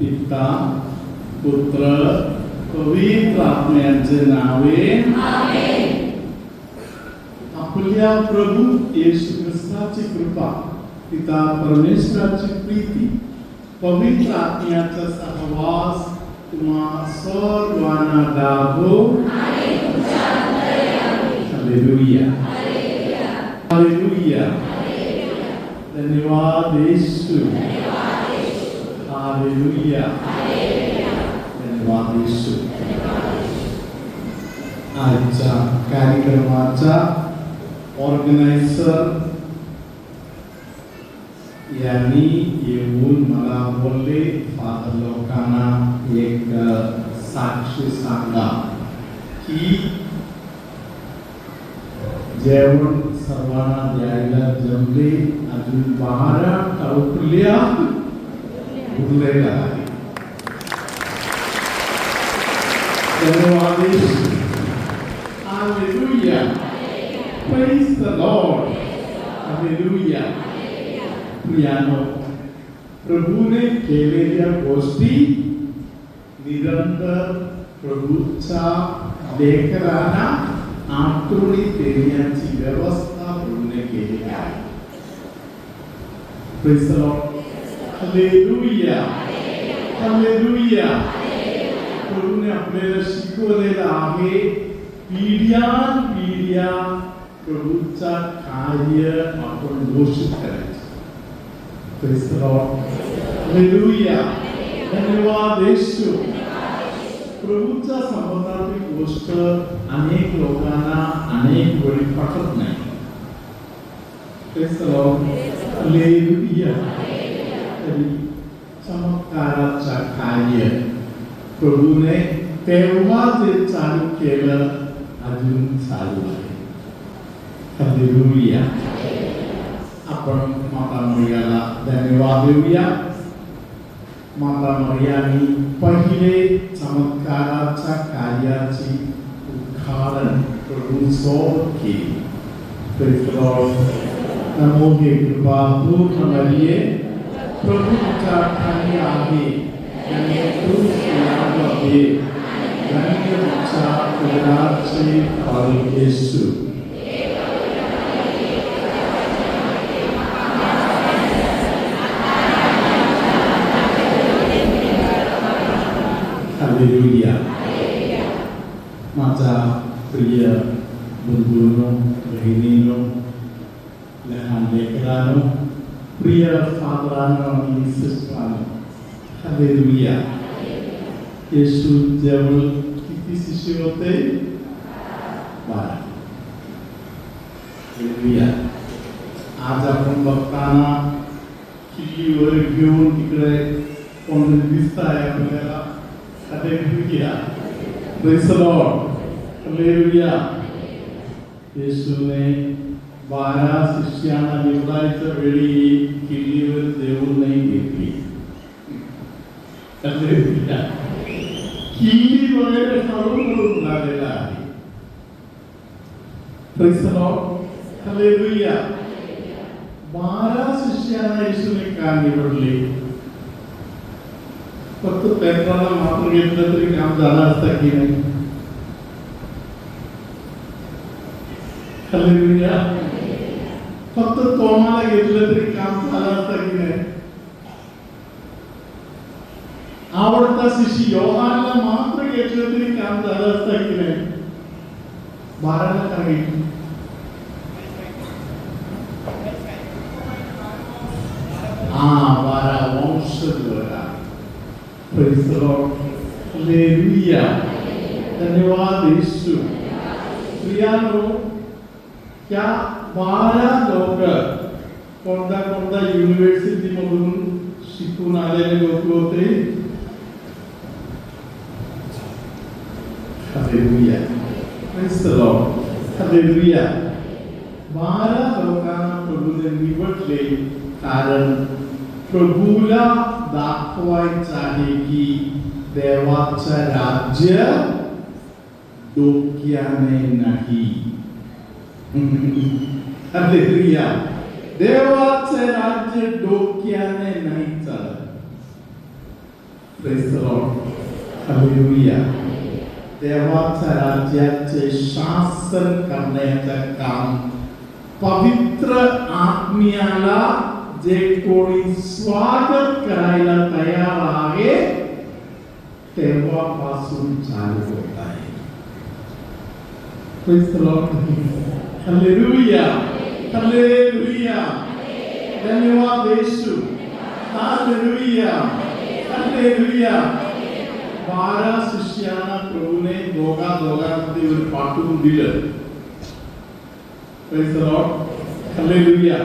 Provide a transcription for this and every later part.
पिता पुत्र पवित्र आत्म्याचे नावे आमेन. आपल्या प्रभू येशू ख्रिस्ताची कृपा, पिता परमेश्वराची प्रीती, पवित्र आत्म्याचा सहवास तुम्हा सर्वांना लाभो. Hallelujah hallelujah. धन्यवाद येशू. हालेलुया धन्यवाद येशू. आजच्या कार्यक्रमाचा ऑर्गनायझर यांनी येऊन मला बोलले, फादर लोकांना एक साक्षी सांगा की जेवण सर्वांना द्यायला जमले, अजून 12 टोपल्या उरलेल्या आहेत. धन्यवाद. Hallelujah. Praise the Lord. Hallelujah. प्रियानो, प्रभूने केलेल्या गोष्टी निरंतर प्रभूच्या लेकरांना आठवणी देण्याची व्यवस्था प्रभूने केली आहे. Praise the Lord. Hallelujah hallelujah. प्रभूने आपल्याला शिकवलेलं आहे, पिढ्यानपिढ्या प्रभूचा कार्य आपण घोषित करायचं. Praise the Lord. हालेलुया. धन्यवाद येशू. प्रभूच्या संबंधातील गोष्ट अनेक लोकांना अनेक वेळी पटत नाही. Praise the Lord. हालेलुया. चमत्काराचा कार्य प्रभूने तेव्हा जे चालू केलं अजून चालू आहे. हालेलुया. आपण माता मरियाला धन्यवाद देऊया. माता मरियानी पहिले चमत्काराच्या कार्याची उद्घाटन प्रभूसोबत केली. Praise the Lord. नमो हे कृपा पूर्ण मरिये, प्रभू तुझ्या ठाणी आहे, धन्य तू स्त्रियांमध्ये, धन्य तुझ्या उदराचे फळ येशू. हालेलुया. माझा प्रिय बंधूंनो, बहिणींनो, लहान लेकरांनो, प्रिय फादरांनो आणि सिस्टरांनो, हालेलुया. येशू जवळ किती शिष्य होते? 12. हालेलुया. आज आपण बघताना किल्लीवर घेऊन तिकडे कोण दिसत आहे आपल्याला? Hallelujah. Praise the Lord. Hallelujah. येशूने 12 शिष्यांना निवडायच्या वेळी किल्लीवर जेवून नाही घेतली. हालेलुया. किल्ली वगैरे हळूहळू लागलेला आहे. Praise the Lord. हालेलुया. 12 शिष्यांना येशूने का निवडले? फक्त पेत्राला मात्र घेतलं तरी काम झालं असतं की नाही? हालेलुया. फक्त तोमाला घेतलं तरी काम झालं असतं की नाही? आवडता शिष्य योहानला मात्र घेतलं तरी काम झालं असतं की नाही? 12ला का घेतलं? हा, 12 वंशज. Praise the Lord. हालेलुया. धन्यवाद येशू. प्रियानो, क्या 12 लोक कोणत्या युनिव्हर्सिटी मधून शिकून आलेले लोक होते? Hallelujah. Praise the Lord. Hallelujah. 12 लोकांना प्रभूने निवडले कारण प्रभूला दाखवायचं आहे की देवाचं राज्य डोक्याने नाही. हालेलुया. देवाचे राज्य डोक्याने नाही चालत. Praise the Lord, hallelujah. देवाच्या राज्याचे शासन करण्याचं काम पवित्र आत्म्याला जे कोणी स्वागत करायला तयार आहे तेव्हापासून चालू होत आहे. Praise the Lord, hallelujah, hallelujah. धन्यवाद येशू, हालेलुया, हालेलुया. 12 शिष्यांना प्रभूने दोघांमध्ये पाठवून दिलं. Praise the Lord, hallelujah.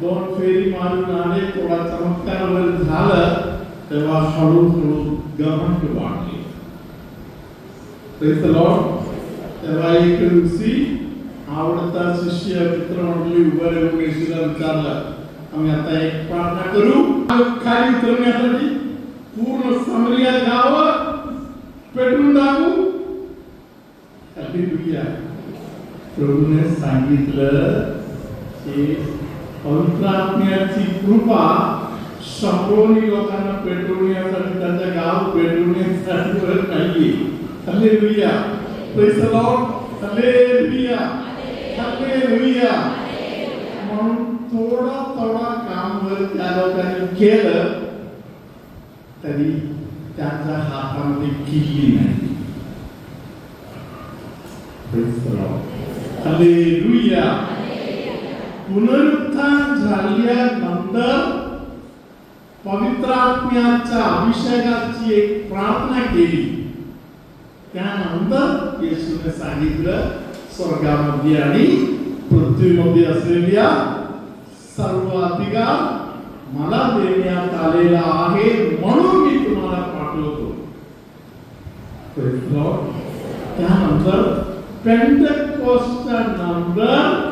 2 फेरी मारून आले, थोडा चमत्कार वगैरे झालं तेव्हा हळूहळू घमंड वाढले. Praise the Lord. तेव्हा एक दिवशी आवडता शिष्य मित्रमंडळी उभं राहून येशूला विचारलं, आम्ही आता एक प्रार्थना करू खाली उतरण्यासाठी, पूर्ण समरिया गाव पेटून टाकू. हालेलुया. प्रभूने सांगितलं की पवित्र आत्म्याची कृपा शंभरोनी लोकांना पेटवण्यासाठी, त्यांचं गाव पेटवण्यासाठी नाहीये. Hallelujah. Praise the Lord, hallelujah, hallelujah. म्हणून थोडा काम वर त्या लोकांनी केलं तरी त्यांच्या हातामध्ये किल्ली नाही. Praise the Lord, hallelujah. पुनरुत्थान झाल्यानंतर पवित्र आत्म्याच्या अभिषेकाची एक प्रार्थना केली. त्यानंतर येशूने सांगितलं, स्वर्गामध्ये आणि पृथ्वीमध्ये असलेल्या सर्व अधिकार मला देण्यात आलेला आहे, म्हणून मी तुम्हाला पाठवतो. त्यानंतर पेंटेकोस्टच्या नंतर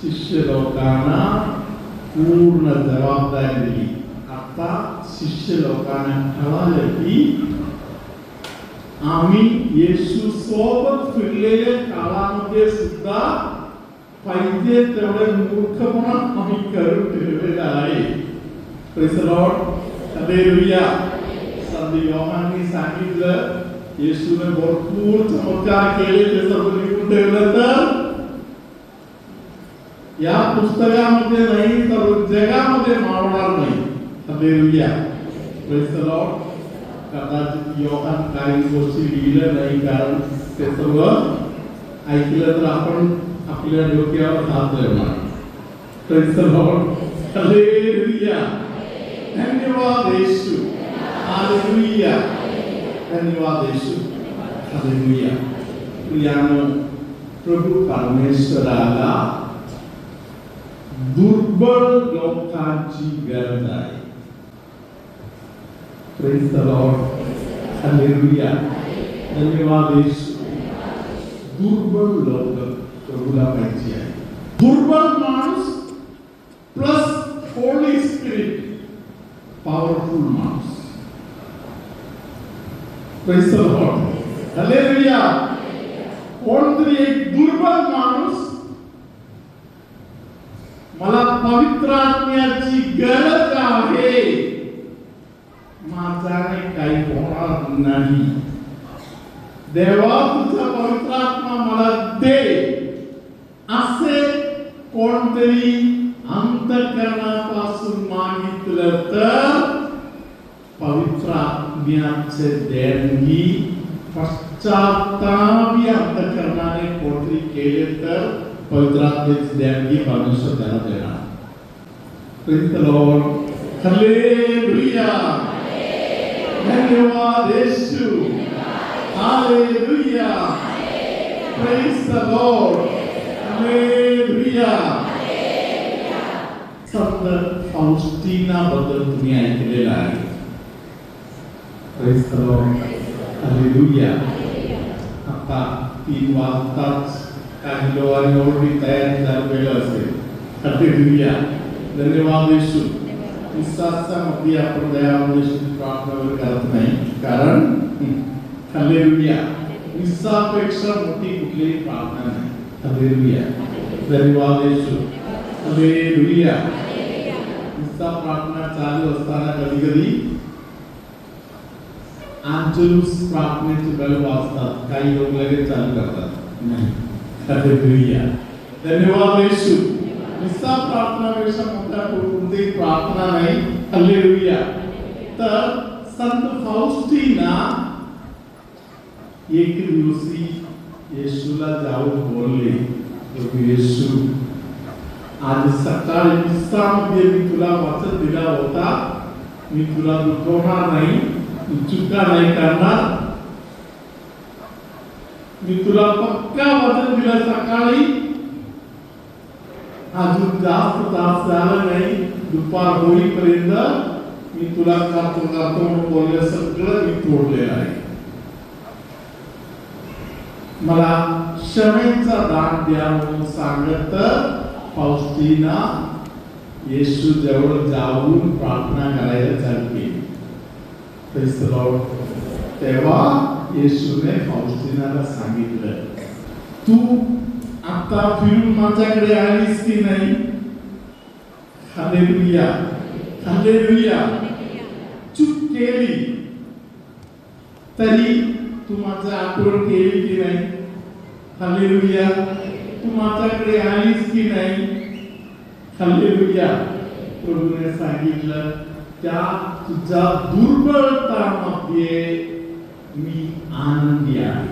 शिष्य लोकांना पूर्ण जबाबदारी दिली. आता शिष्य लोकांना कळालं की आम्ही येशू सोबत फिरलेल्या काळामध्ये सुद्धा पाहिजे तेवढे मूर्खपणा आम्ही करून ठेवलेला आहे. Praise the Lord, hallelujah. संत योहानने सांगितलं, येशूने भरपूर चमत्कार केले, ते सर्व लिहून ठेवलं तर या पुस्तकामध्ये नाही तर जगामध्ये मावणार नाही. हालेलुया. Praise the Lord. कदाचित योहान काही गोष्टी लिहिलं नाही, कारण ते सर्व ऐकलं तर आपण आपल्या डोक्यावर हात धरणार. Praise the Lord, hallelujah. धन्यवाद येशू, हालेलुया. धन्यवाद येशू, हालेलुया. प्रियानो, प्रभू परमेश्वराला दुर्बल लोकांची गरज आहे. Praise the Lord, hallelujah. धन्यवाद येशू. दुर्बल लोक प्रभूला पाहिजे आहे. दुर्बल माणूस प्लस होली स्पिरिट, पॉवरफुल माणूस. Praise the Lord, hallelujah. कोणतरी एक दुर्बल माणूस मला पवित्र आत्म्याची गरज आहे, माझ्याने काही होणार नाही, देवा तुझा पवित्र आत्मा मला दे, असे कोणतरी अंतःकरणापासून मागितलं तर पवित्र आत्म्याचे देणगी पश्चातापी अंतःकरणाने कोणतरी केले तर पवित्र आत्म्याची देणगी परमेश्वर त्याला देणार. Praise the Lord, hallelujah. धन्यवाद Yeshu, hallelujah. Praise the Lord, hallelujah. संत फाउस्टीना बद्दल तुम्ही ऐकलेलं आहे. Praise the Lord, hallelujah. आता 3 वाजताच काही लोकांनी एवढी तयारी चालू केलं असेल. हालेलुया. धन्यवाद येशू. विश्वासाच्या मध्ये आपण दयावंताची प्रार्थना वगैरे करत नाही, कारण हालेलुया विश्वासापेक्षा मोठी कुठलीही प्रार्थना नाही. हालेलुया. धन्यवाद येशू, हालेलुया. विश्वास प्रार्थना चालू असताना कधी कधी आंचलूस प्रार्थनेची वेळ वाचतात, काही लोक लगेच चालू करतात नाही. हालेलुया, धन्यवाद येशू. नुसता प्रार्थनापेक्षा मोठा कोणती प्रार्थना नाही. हालेलुया. तर संत फाउस्टीना एक दिवशी येशूला जाऊन बोलले, प्रभू येशू, आज सकाळी मिस्सामध्ये मी तुला वचन दिला होता, मी तुला दुखवणार नाही, तू चुका नाही करणार. मी तुला पक्का वचन दिलं सकाळी, अजून जास्त तास झाला नाही, दुपार होईपर्यंत मी तुला करतो म्हणून बोलले, सगळं मी तोडलेलं आहे. मला क्षमेचा दान द्या म्हणून सांगत फाउस्टीना येशू जवळ जाऊन प्रार्थना करायला चालू केली. Praise the Lord. तेव्हा येशूने फाउस्टीनाला सांगितलं, तू आता फिरून माझ्याकडे आलीस की नाही? Hallelujah, hallelujah. चूक केली तरी तू माझं आठवण केली की नाही? हालेलुया. तू माझ्याकडे आलीस की नाही? हालेलुया. प्रभूने सांगितलं, त्या तुझ्या दुर्बलतामध्ये मी आनंदी आहे.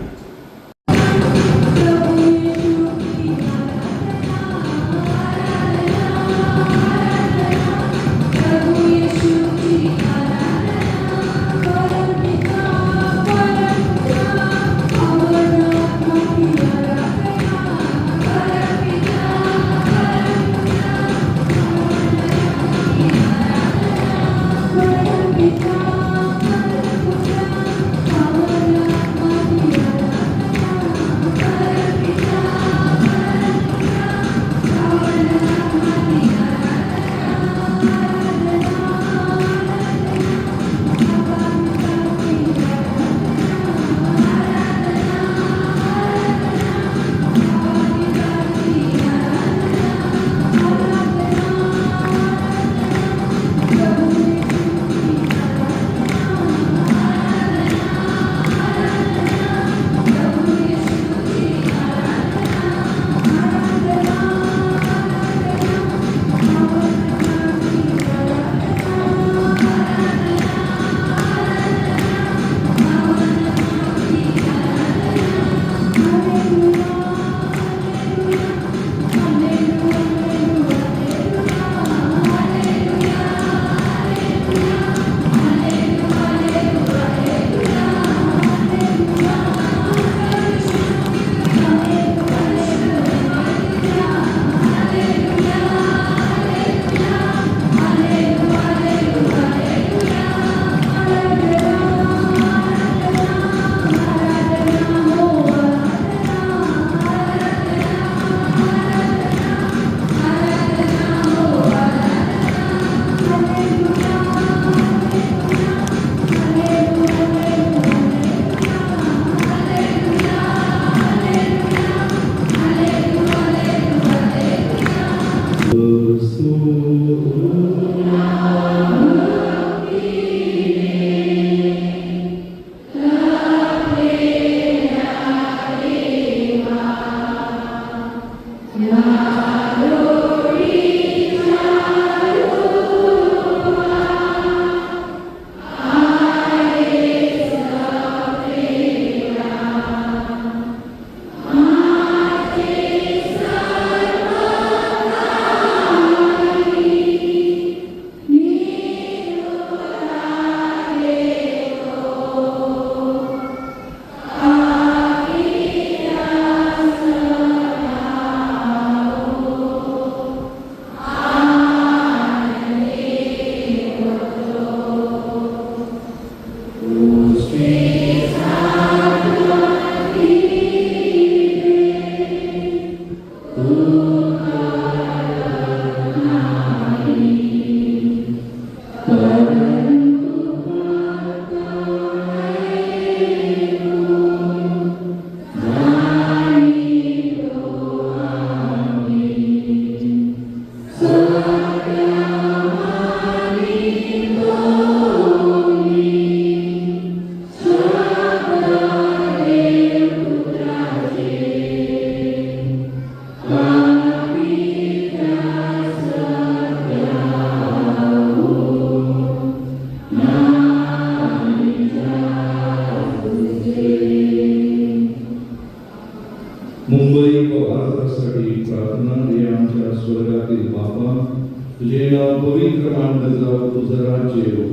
प्रमाण जावं तुझं राज्य येवो,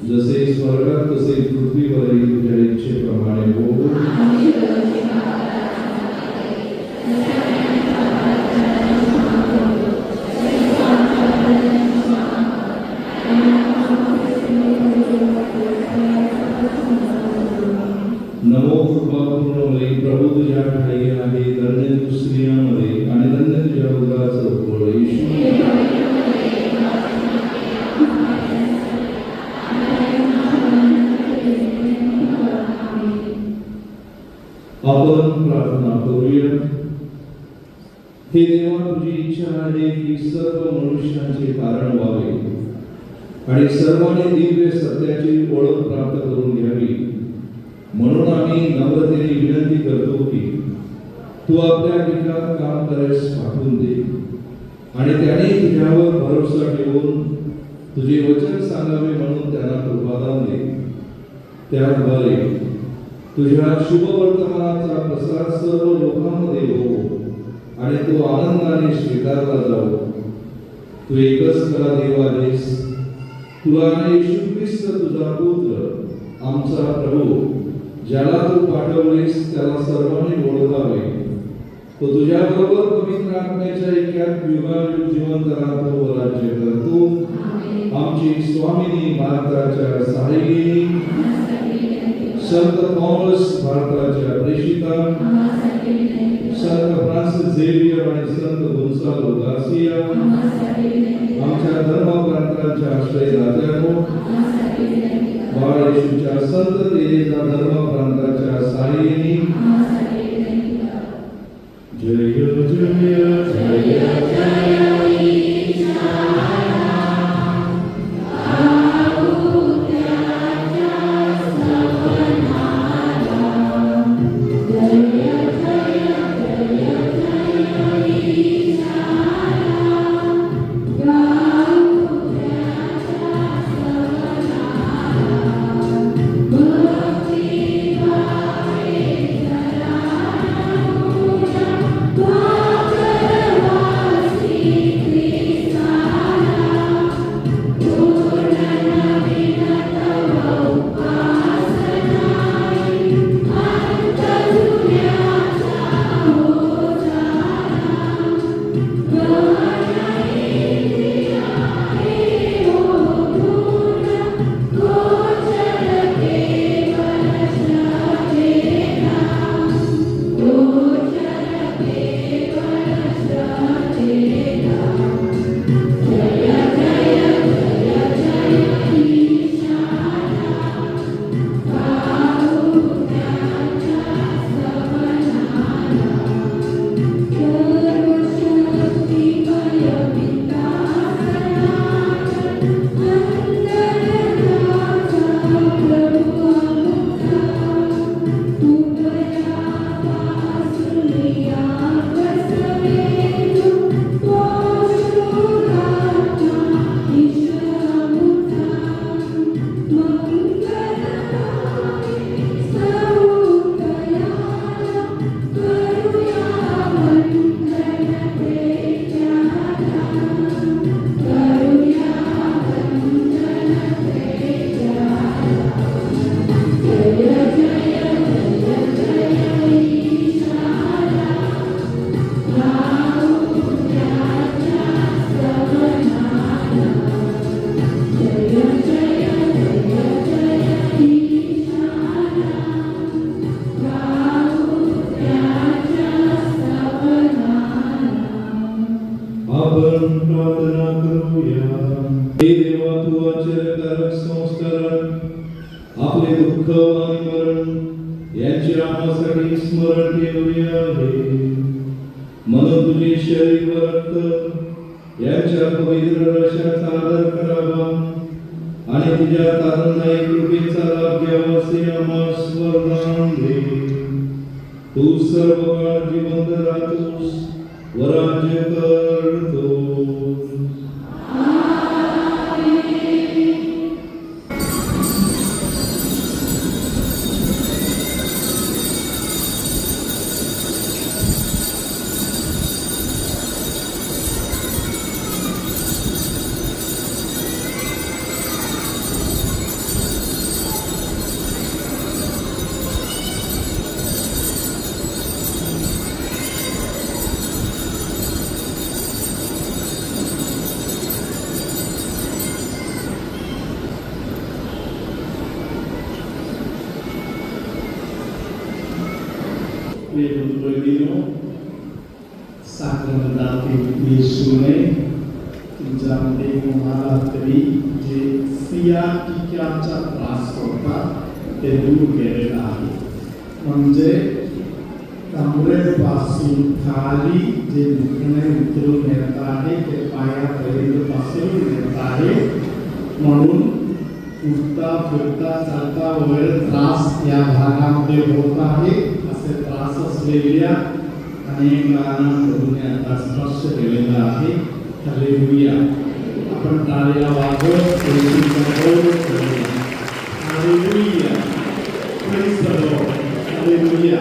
जसे स्वर्गात तसे पृथ्वीवरही तुझ्या इच्छेप्रमाणे हो. नमो कृपापूर्ण प्रभू तुझ्या ठाई आहे, धन्य तू स्त्रियांमध्ये आणि धन्य तुझ्या उदराचं फळ येशू. आपण प्रार्थना करूया. हे देवा, तुझी इच्छा आहे की सर्व मनुष्यांचे कारण व्हावे आणि सर्वांनी दिव्य सत्याची ओळख प्राप्त करून घ्यावी. म्हणून आम्ही नम्रतेने विनंती करतो की तू आपल्या ठिकाणी काम करायस पाठवून दे आणि त्याने तुझ्यावर भरोसा ठेवून तुझे वचन सांगावे म्हणून त्यांना कृपादान दे. त्याद्वारे तुझ्या शुभ वर्तमानाचा प्रसार सर्व लोकांमध्ये हो आणि तो आनंदाने स्वीकारला जावो. तू एकच खरा देव आहेस. तुला येशू ख्रिस्त तुझा पुत्र आमचा प्रभू, ज्याला तू पाठवलेस त्याला सर्वांनी ओळखावे. तो तुझ्या बरोबर पवित्र आत्म्याच्या ऐक्यात युगायुग जिवंत राहतो, राज्य करतो. आमची स्वामिनी भारताच्या सहाय्यिनी, संत थॉमस भारताच्या प्रेषिता, संत फ्रान्सिस झेवियर आणि संत गोन्सालो गार्सिया, आमच्या धर्मप्रांतांच्या आश्रयदात्यांनो, बाळ येशूच्या संत तेरेसा धर्मप्रांताच्या सहाय्यिनी, जय जय जय आपले दुःख आणि मरण यांचे आम्हासाठी स्मरण ठेवले आहे. म्हणून तुझे शरीर व रक्त यांच्या पवित्र रक्षाचा आदर करावा आणि तुझ्या तारुण्याई कृपेचा लाभ घ्यावा असे आम्हास वरदान दे. तू सर्व काळ जिवंत राहतोस व राज्य करतोस. प्रिय बंधू साक्रमंतातील येशूने तुमच्यामध्ये तुम्हाला तरी जे सियाटिकाचा त्रास होता ते दूर केलेला आहे. म्हणजे कमरेपासून खाली जे दुखणे उतरून येत आहे ते पायापर्यंत पासून येत आहे. म्हणून उठता फिरता चालता वगैरे त्रास या भागामध्ये होत आहे. असे त्रास असलेल्या अनेकांना प्रभूने आता स्पर्श केलेला आहे. हालेलुया. आपण टाळ्या वाजवत येशूचा गौरव करूया. Hallelujah. Praise the Lord. Hallelujah.